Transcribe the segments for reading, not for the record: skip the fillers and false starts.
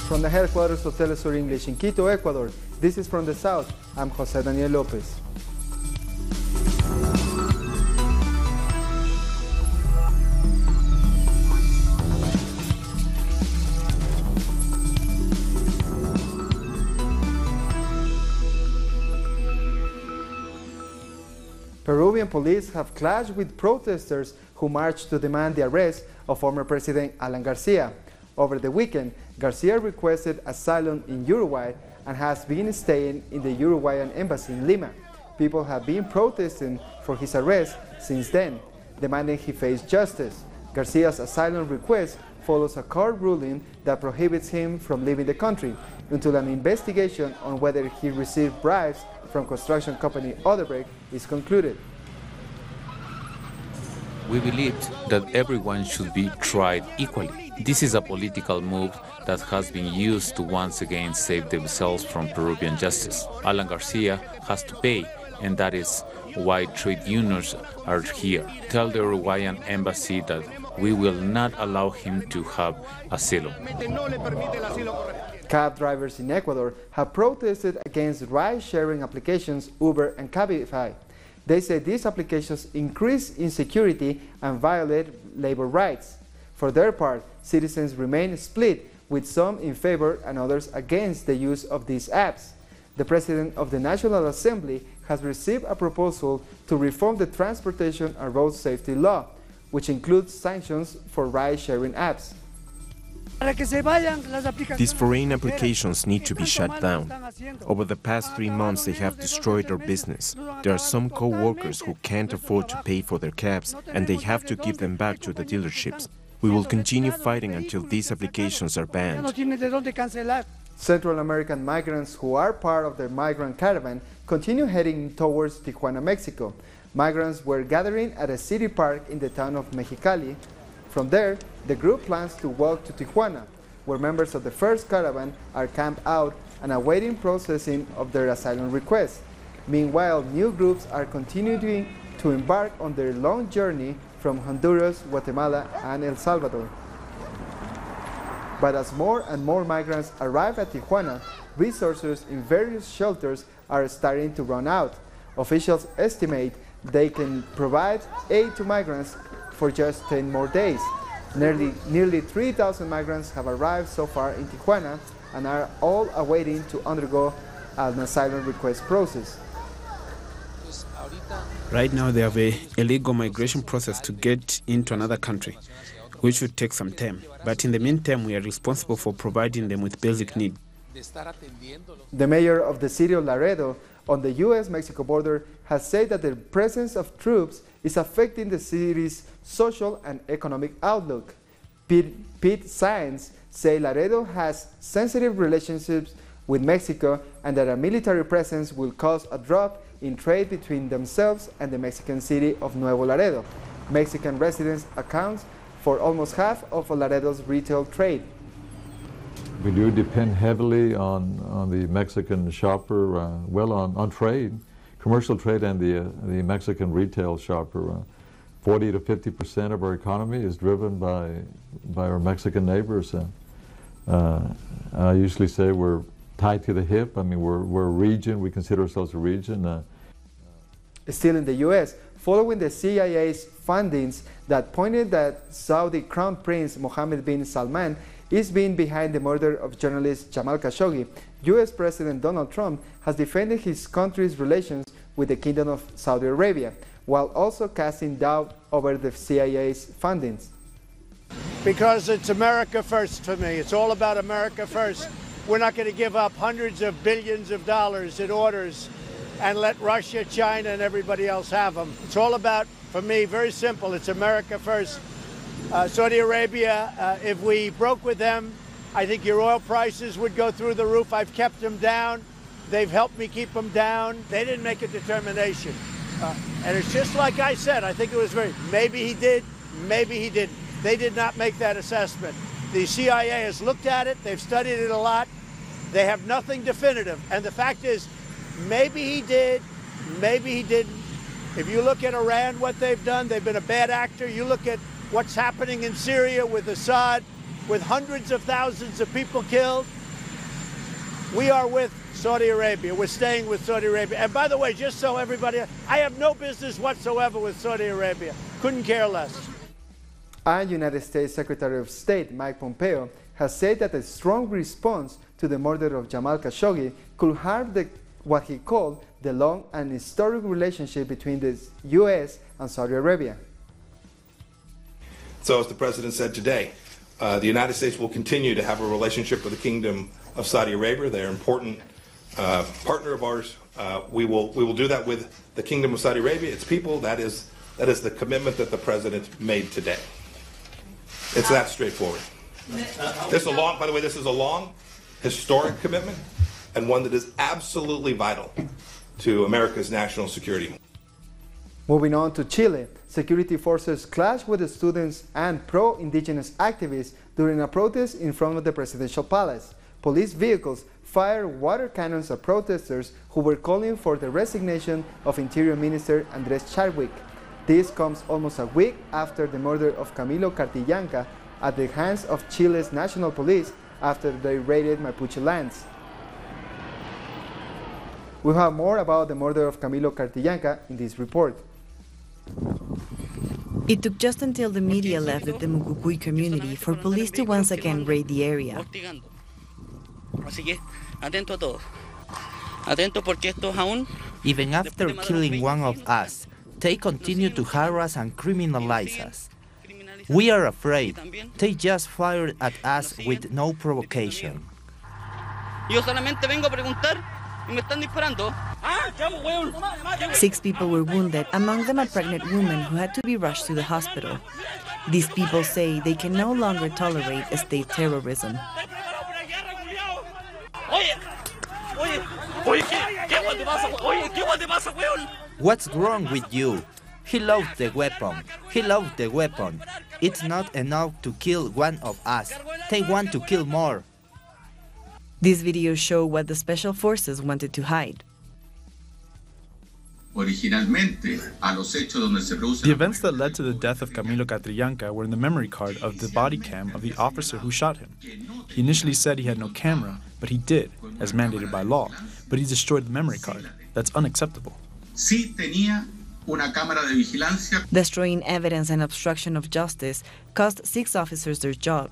From the headquarters of Telesur English in Quito, Ecuador, this is From the South. I'm Jose Daniel Lopez. Peruvian police have clashed with protesters who marched to demand the arrest of former President Alan Garcia. Over the weekend, Garcia requested asylum in Uruguay and has been staying in the Uruguayan embassy in Lima. People have been protesting for his arrest since then, demanding he face justice. Garcia's asylum request follows a court ruling that prohibits him from leaving the country until an investigation on whether he received bribes from construction company Odebrecht is concluded. We believed that everyone should be tried equally. This is a political move that has been used to once again save themselves from Peruvian justice. Alan Garcia has to pay, and that is why trade unions are here. Tell the Uruguayan embassy that we will not allow him to have asylum. Cab drivers in Ecuador have protested against ride-sharing applications Uber and Cabify. They say these applications increase insecurity and violate labor rights. For their part, citizens remain split, with some in favor and others against the use of these apps. The President of the National Assembly has received a proposal to reform the Transportation and Road Safety Law, which includes sanctions for ride-sharing apps. These foreign applications need to be shut down. Over the past 3 months, they have destroyed our business. There are some co-workers who can't afford to pay for their cabs, and they have to give them back to the dealerships. We will continue fighting until these applications are banned. Central American migrants who are part of the migrant caravan continue heading towards Tijuana, Mexico. Migrants were gathering at a city park in the town of Mexicali. From there, the group plans to walk to Tijuana, where members of the first caravan are camped out and awaiting processing of their asylum requests. Meanwhile, new groups are continuing to embark on their long journey from Honduras, Guatemala, and El Salvador. But as more and more migrants arrive at Tijuana, resources in various shelters are starting to run out. Officials estimate they can provide aid to migrants for just 10 more days. Nearly 3,000 migrants have arrived so far in Tijuana and are all awaiting to undergo an asylum request process. Right now they have a legal migration process to get into another country, which would take some time. But in the meantime, we are responsible for providing them with basic needs. The mayor of the city of Laredo on the U.S.-Mexico border has said that the presence of troops is affecting the city's social and economic outlook. Pete Saenz says Laredo has sensitive relationships with Mexico and that a military presence will cause a drop in trade between themselves and the Mexican city of Nuevo Laredo. Mexican residents account for almost half of Laredo's retail trade. We do depend heavily on the Mexican shopper, on trade, commercial trade, and the Mexican retail shopper. 40 to 50% of our economy is driven by our Mexican neighbors. I usually say we're tied to the hip. I mean, we're a region. We consider ourselves a region. Still in the U.S., following the CIA's findings that pointed that Saudi Crown Prince Mohammed bin Salman is being behind the murder of journalist Jamal Khashoggi, U.S. President Donald Trump has defended his country's relations with the Kingdom of Saudi Arabia, while also casting doubt over the CIA's findings. Because it's America first for me. It's all about America first. We're not going to give up hundreds of billions of dollars in orders and let Russia, China, and everybody else have them. It's all about, for me, very simple. It's America first. Saudi Arabia, if we broke with them, I think your oil prices would go through the roof. I've kept them down. They've helped me keep them down. They didn't make a determination. And it's just like I said, I think it was maybe he did, maybe he didn't. They did not make that assessment. The CIA has looked at it. They've studied it a lot. They have nothing definitive. And the fact is, maybe he did, maybe he didn't. If you look at Iran, what they've done, they've been a bad actor. You look at what's happening in Syria with Assad, with hundreds of thousands of people killed. We are with Saudi Arabia. We're staying with Saudi Arabia. And by the way, just so everybody, I have no business whatsoever with Saudi Arabia. Couldn't care less. And United States Secretary of State Mike Pompeo has said that a strong response to the murder of Jamal Khashoggi could harm what he called the long and historic relationship between the U.S. and Saudi Arabia. So as the President said today, the United States will continue to have a relationship with the Kingdom of Saudi Arabia. They're an important partner of ours. We will do that with the Kingdom of Saudi Arabia, its people. That is the commitment that the President made today. It's that straightforward. By the way, this is a long, historic commitment and one that is absolutely vital to America's national security. Moving on to Chile, security forces clashed with the students and pro-indigenous activists during a protest in front of the presidential palace. Police vehicles fired water cannons at protesters who were calling for the resignation of Interior Minister Andrés Chadwick. This comes almost a week after the murder of Camilo Catrillanca at the hands of Chile's national police after they raided Mapuche lands. We'll have more about the murder of Camilo Catrillanca in this report. It took just until the media left the Mucucuy community for police to once again raid the area. Even after killing one of us, they continue to harass and criminalize us. We are afraid. They just fired at us with no provocation. 6 people were wounded, among them a pregnant woman who had to be rushed to the hospital. These people say they can no longer tolerate state terrorism. What's wrong with you? He loves the weapon. He loves the weapon. It's not enough to kill one of us. They want to kill more. These videos show what the special forces wanted to hide. The events that led to the death of Camilo Catrillanca were in the memory card of the body cam of the officer who shot him. He initially said he had no camera, but he did, as mandated by law. But he destroyed the memory card. That's unacceptable. Destroying evidence and obstruction of justice cost 6 officers their job.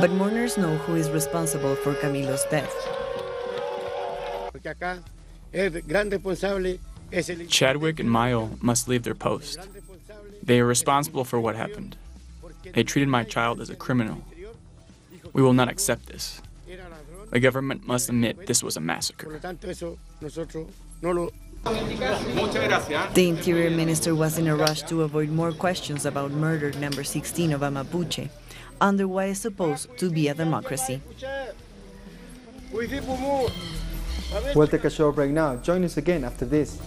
But mourners know who is responsible for Camilo's death. Chadwick and Mayo must leave their post. They are responsible for what happened. They treated my child as a criminal. We will not accept this. The government must admit this was a massacre. The Interior Minister was in a rush to avoid more questions about murder number 16 of a Mapuche, under what is supposed to be a democracy. We'll take a short break now. Join us again after this.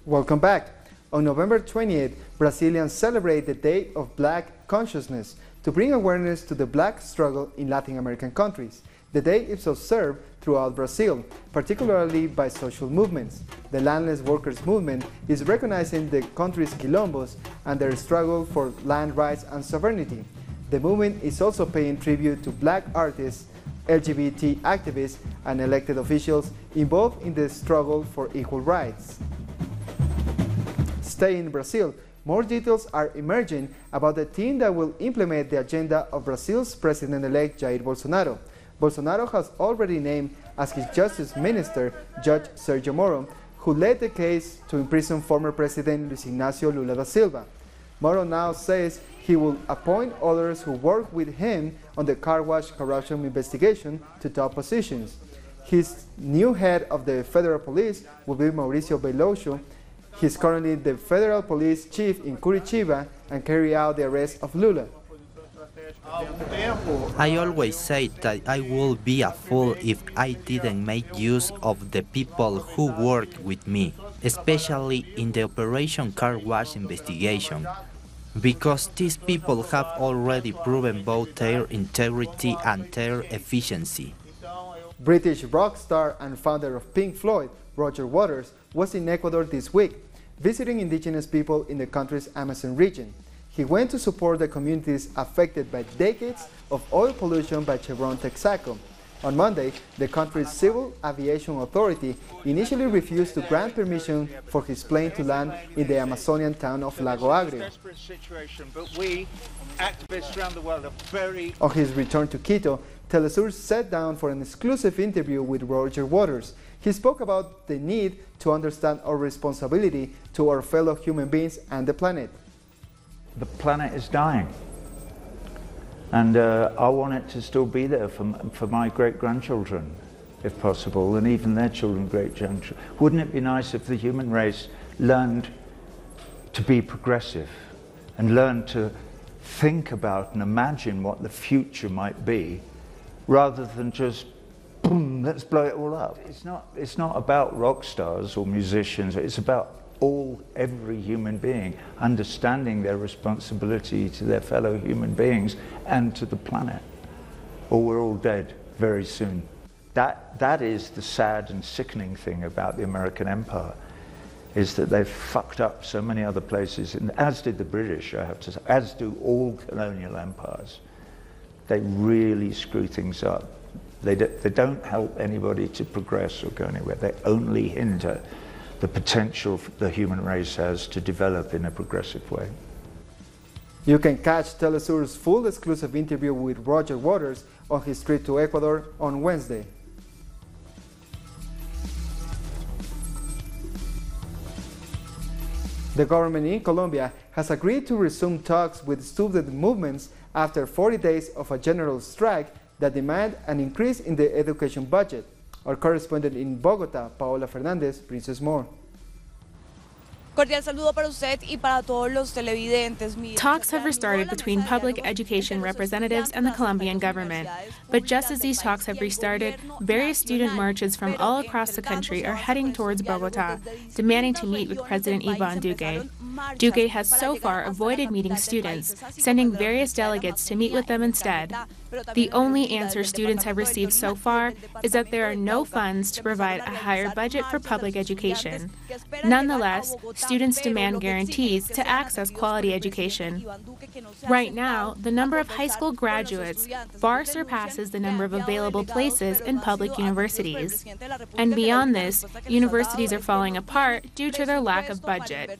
Welcome back. On November 28th, Brazilians celebrate the Day of Black Consciousness to bring awareness to the black struggle in Latin American countries. The day is observed throughout Brazil, particularly by social movements. The landless workers movement is recognizing the country's quilombos and their struggle for land rights and sovereignty. The movement is also paying tribute to black artists, LGBT activists, and elected officials involved in the struggle for equal rights. Staying in Brazil, more details are emerging about the team that will implement the agenda of Brazil's president-elect Jair Bolsonaro. Bolsonaro has already named as his justice minister Judge Sergio Moro, who led the case to imprison former President Luiz Inácio Lula da Silva. Moro now says he will appoint others who work with him on the car wash corruption investigation to top positions. His new head of the federal police will be Mauricio Veloso. He is currently the federal police chief in Curitiba and carried out the arrest of Lula. I always say that I would be a fool if I didn't make use of the people who worked with me, especially in the Operation Car Wash investigation. because these people have already proven both their integrity and their efficiency. British rock star and founder of Pink Floyd, Roger Waters, was in Ecuador this week, visiting indigenous people in the country's Amazon region. He went to support the communities affected by decades of oil pollution by Chevron Texaco. On Monday, the country's Civil Aviation Authority initially refused to grant permission for his plane to land in the Amazonian town of Lago Agrio. On his return to Quito, Telesur sat down for an exclusive interview with Roger Waters. He spoke about the need to understand our responsibility to our fellow human beings and the planet. The planet is dying. And I want it to still be there for my great-grandchildren, if possible, and even their children, great-grandchildren. Wouldn't it be nice if the human race learned to be progressive and learned to think about and imagine what the future might be, rather than just, boom, let's blow it all up? It's not about rock stars or musicians, it's about every human being understanding their responsibility to their fellow human beings and to the planet, or we're all dead very soon. That is the sad and sickening thing about the American empire, is that they've fucked up so many other places, and as did the British, I have to say, as do all colonial empires. They really screw things up. They don't help anybody to progress or go anywhere. They only hinder the potential the human race has to develop in a progressive way. You can catch Telesur's full exclusive interview with Roger Waters on his trip to Ecuador on Wednesday. The government in Colombia has agreed to resume talks with student movements after 40 days of a general strike that demand an increase in the education budget. Our correspondent in Bogotá, Paola Fernández, brings us more. Cordial saludo para usted y para todos los televidentes. Talks have restarted between public education representatives and the Colombian government. But just as these talks have restarted, various student marches from all across the country are heading towards Bogotá, demanding to meet with President Iván Duque. Duque has so far avoided meeting students, sending various delegates to meet with them instead. The only answer students have received so far is that there are no funds to provide a higher budget for public education. Nonetheless, students demand guarantees to access quality education. Right now, the number of high school graduates far surpasses the number of available places in public universities. And beyond this, universities are falling apart due to their lack of budget.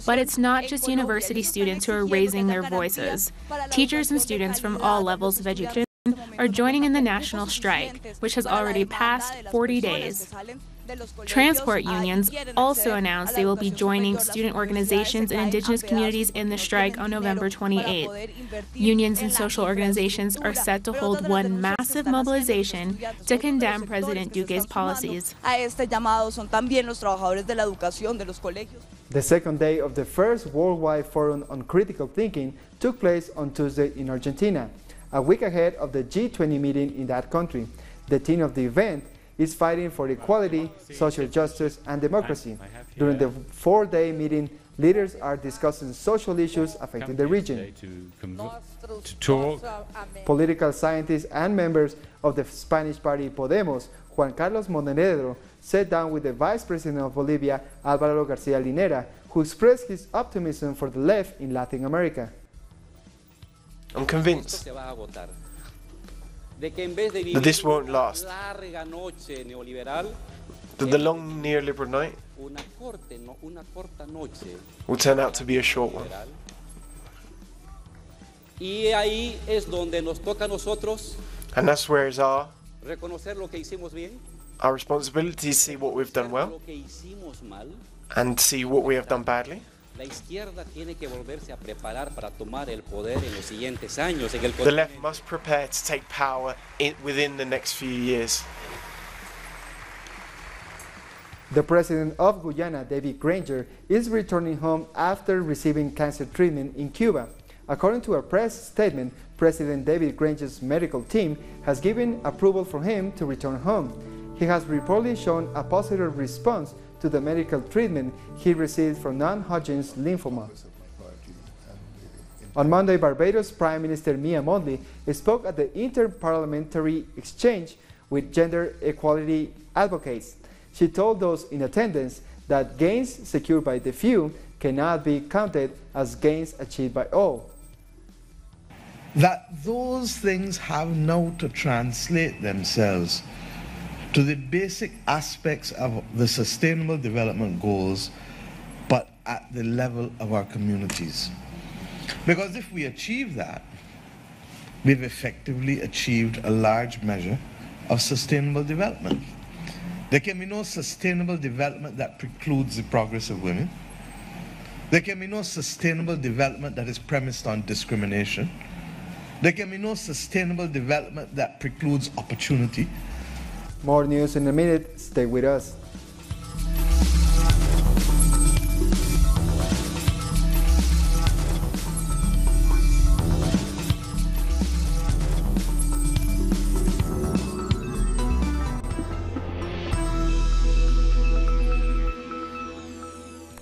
But it's not just university students who are raising their voices. Teachers and students from all levels of education are joining in the national strike, which has already passed 40 days. Transport unions also announced they will be joining student organizations and indigenous communities in the strike on November 28th. Unions and social organizations are set to hold one massive mobilization to condemn President Duque's policies. The second day of the first Worldwide Forum on Critical Thinking took place on Tuesday in Argentina, a week ahead of the G20 meeting in that country. The theme of the event is fighting for equality, social justice, and democracy. During the four-day meeting, leaders are discussing social issues affecting the region. Political scientists and members of the Spanish party Podemos, Juan Carlos Montenegro, sat down with the Vice President of Bolivia, Alan Garcia, who expressed his optimism for the left in Latin America. I'm convinced that this won't last, that the long neoliberal night will turn out to be a short one. And that's where it's our responsibility to see what we've done well and see what we have done badly. The left must prepare to take power within the next few years. The president of Guyana, David Granger, is returning home after receiving cancer treatment in Cuba. According to a press statement, President David Granger's medical team has given approval for him to return home. He has reportedly shown a positive response to the medical treatment he received for non-Hodgkin's lymphoma. On Monday, Barbados Prime Minister Mia Mottley spoke at the Inter-Parliamentary Exchange with gender equality advocates. She told those in attendance that gains secured by the few cannot be counted as gains achieved by all. That those things have now to translate themselves to the basic aspects of the Sustainable Development Goals, but at the level of our communities. Because if we achieve that, we've effectively achieved a large measure of sustainable development. There can be no sustainable development that precludes the progress of women. There can be no sustainable development that is premised on discrimination. There can be no sustainable development that precludes opportunity. More news in a minute. Stay with us.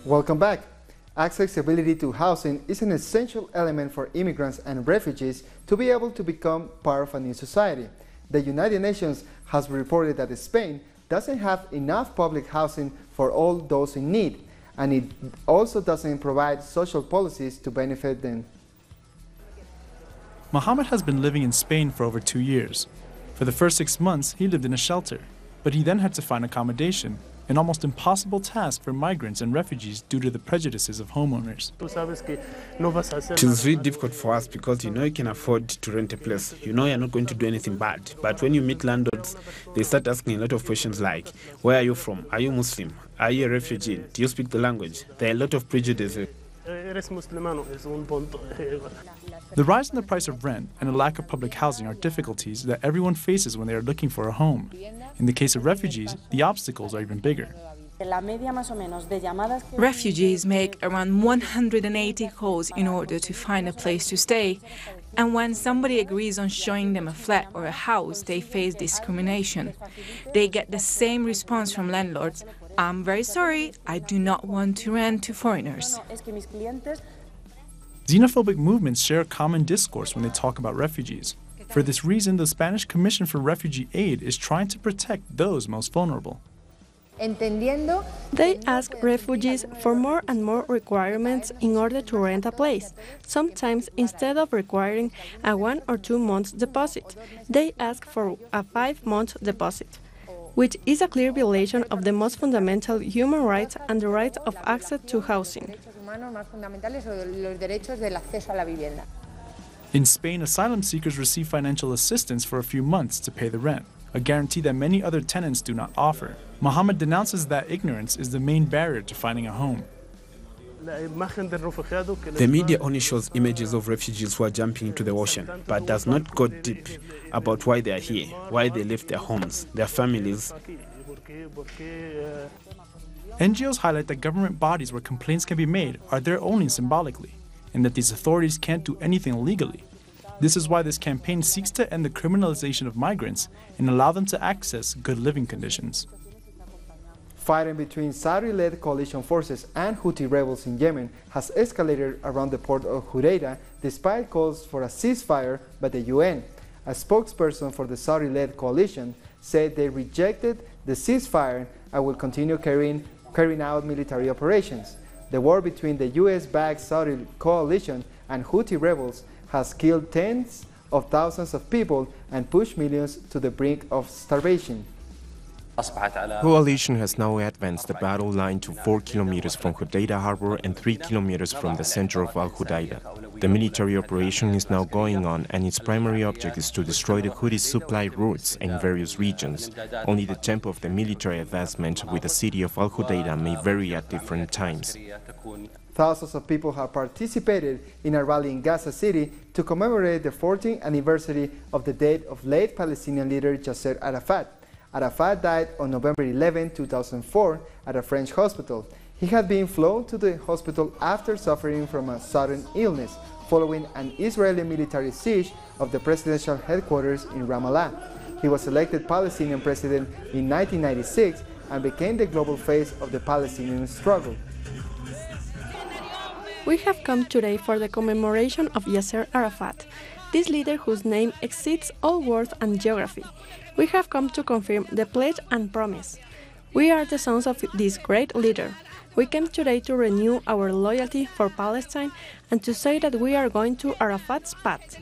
Welcome back. Accessibility to housing is an essential element for immigrants and refugees to be able to become part of a new society. The United Nations has reported that Spain doesn't have enough public housing for all those in need, and it also doesn't provide social policies to benefit them. Mohammed has been living in Spain for over 2 years. For the first 6 months, he lived in a shelter, but he then had to find accommodation, an almost impossible task for migrants and refugees due to the prejudices of homeowners. It is really difficult for us because you can afford to rent a place. You're not going to do anything bad. But when you meet landlords, they start asking a lot of questions like, where are you from? Are you Muslim? Are you a refugee? Do you speak the language? There are a lot of prejudices. The rise in the price of rent and a lack of public housing are difficulties that everyone faces when they are looking for a home. In the case of refugees, the obstacles are even bigger. Refugees make around 180 calls in order to find a place to stay, and when somebody agrees on showing them a flat or a house, they face discrimination. They get the same response from landlords: "I'm very sorry, I do not want to rent to foreigners." Xenophobic movements share a common discourse when they talk about refugees. For this reason, the Spanish Commission for Refugee Aid is trying to protect those most vulnerable. They ask refugees for more and more requirements in order to rent a place. Sometimes, instead of requiring a 1 or 2 months deposit, they ask for a 5-month deposit, which is a clear violation of the most fundamental human rights and the right of access to housing. In Spain, asylum seekers receive financial assistance for a few months to pay the rent, a guarantee that many other tenants do not offer. Mohammed denounces that ignorance is the main barrier to finding a home. The media only shows images of refugees who are jumping into the ocean, but does not go deep about why they are here, why they left their homes, their families. NGOs highlight that government bodies where complaints can be made are there only symbolically, and that these authorities can't do anything legally. This is why this campaign seeks to end the criminalization of migrants and allow them to access good living conditions. Fighting between Saudi-led coalition forces and Houthi rebels in Yemen has escalated around the port of Hodeida despite calls for a ceasefire by the UN. A spokesperson for the Saudi-led coalition said they rejected the ceasefire and will continue carrying out military operations. The war between the US-backed Saudi coalition and Houthi rebels has killed tens of thousands of people and pushed millions to the brink of starvation. Coalition has now advanced the battle line to 4 kilometers from Hodeida harbor and 3 kilometers from the center of Al-Hodeida. The military operation is now going on, and its primary object is to destroy the Houthi supply routes in various regions. Only the tempo of the military advancement with the city of Al-Hodeida may vary at different times. Thousands of people have participated in a rally in Gaza City to commemorate the 14th anniversary of the death of late Palestinian leader Yasser Arafat. Arafat died on November 11, 2004 at a French hospital. He had been flown to the hospital after suffering from a sudden illness following an Israeli military siege of the presidential headquarters in Ramallah. He was elected Palestinian president in 1996 and became the global face of the Palestinian struggle. We have come today for the commemoration of Yasser Arafat, this leader whose name exceeds all words and geography. We have come to confirm the pledge and promise. We are the sons of this great leader. We came today to renew our loyalty for Palestine and to say that we are going to Arafat's path.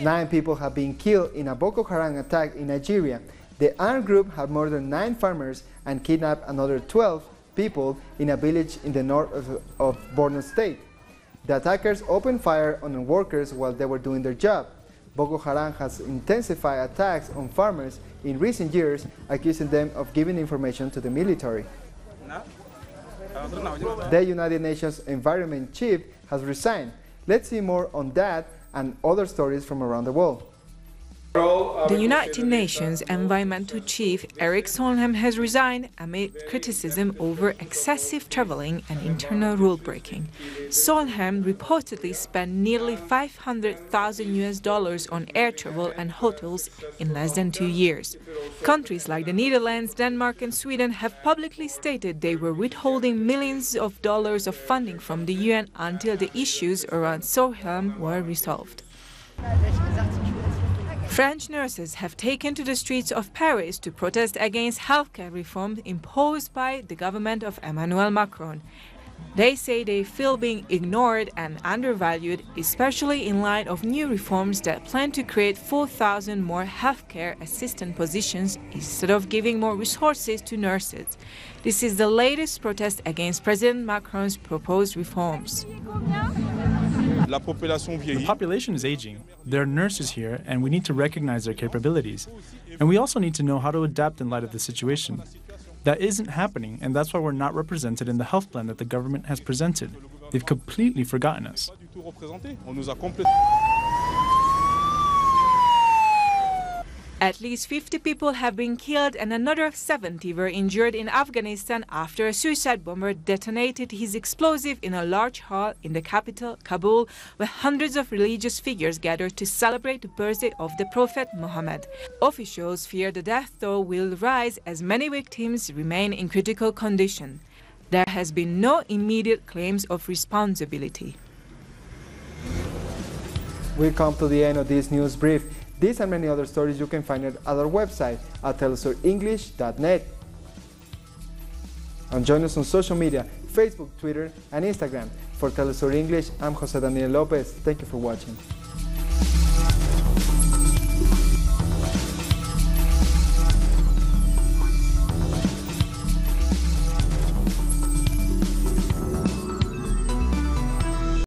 9 people have been killed in a Boko Haram attack in Nigeria. The armed group had murdered 9 farmers and kidnapped another 12 people in a village in the north of Borno State. The attackers opened fire on workers while they were doing their job. Boko Haram has intensified attacks on farmers in recent years, accusing them of giving information to the military. The United Nations Environment Chief has resigned. Let's see more on that and other stories from around the world. The United Nations Environmental Chief Erik Solheim has resigned amid criticism over excessive traveling and internal rule breaking. Solheim reportedly spent nearly $500,000 on air travel and hotels in less than 2 years. Countries like the Netherlands, Denmark and Sweden have publicly stated they were withholding millions of dollars of funding from the UN until the issues around Solheim were resolved. French nurses have taken to the streets of Paris to protest against healthcare reform imposed by the government of Emmanuel Macron. They say they feel being ignored and undervalued, especially in light of new reforms that plan to create 4,000 more healthcare assistant positions instead of giving more resources to nurses. This is the latest protest against President Macron's proposed reforms. The population is aging. There are nurses here, and we need to recognize their capabilities. And we also need to know how to adapt in light of the situation. That isn't happening, and that's why we're not represented in the health plan that the government has presented. They've completely forgotten us. At least 50 people have been killed and another 70 were injured in Afghanistan after a suicide bomber detonated his explosive in a large hall in the capital, Kabul, where hundreds of religious figures gathered to celebrate the birthday of the Prophet Muhammad. Officials fear the death toll will rise as many victims remain in critical condition. There has been no immediate claims of responsibility. We come to the end of this news brief. These and many other stories you can find at our website at telesurenglish.net. And join us on social media, Facebook, Twitter, and Instagram. For Telesur English, I'm Jose Daniel Lopez. Thank you for watching.